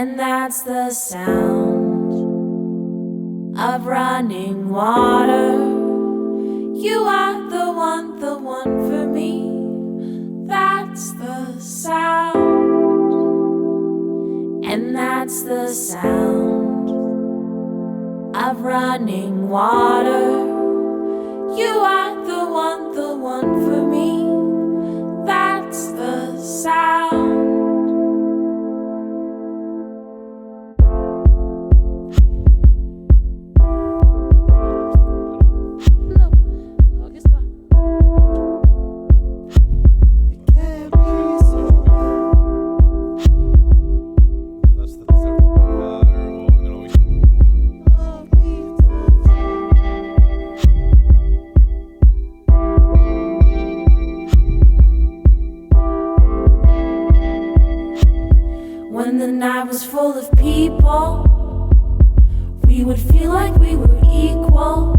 And that's the sound of running water. You are the one for me. That's the sound. And that's the sound of running water. You are the one for me. That's the sound. When the night was full of people, we would feel like we were equal.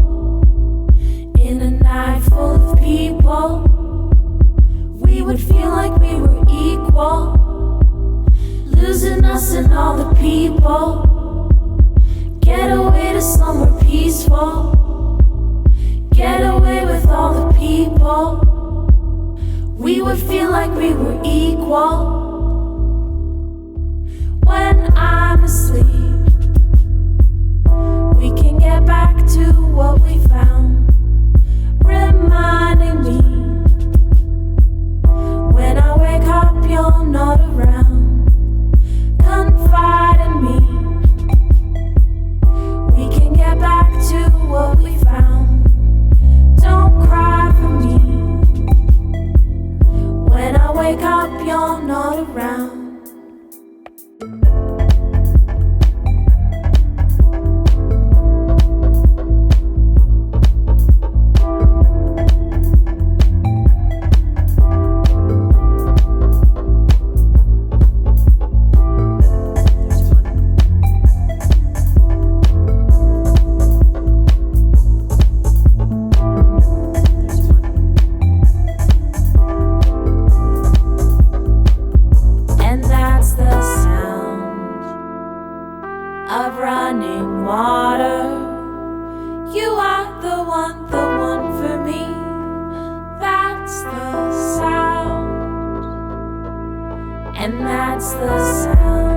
In a night full of people, we would feel like we were equal. Losing us and all the people, get away to somewhere peaceful. Get away with all the people, we would feel like we were equal. When I'm asleep, we can get back to what we found, reminding me when I wake up you're not around. Confide in me, we can get back to what we found. Don't cry for me, when I wake up you're not around. Of running water, you are the one for me. That's the sound, and that's the sound.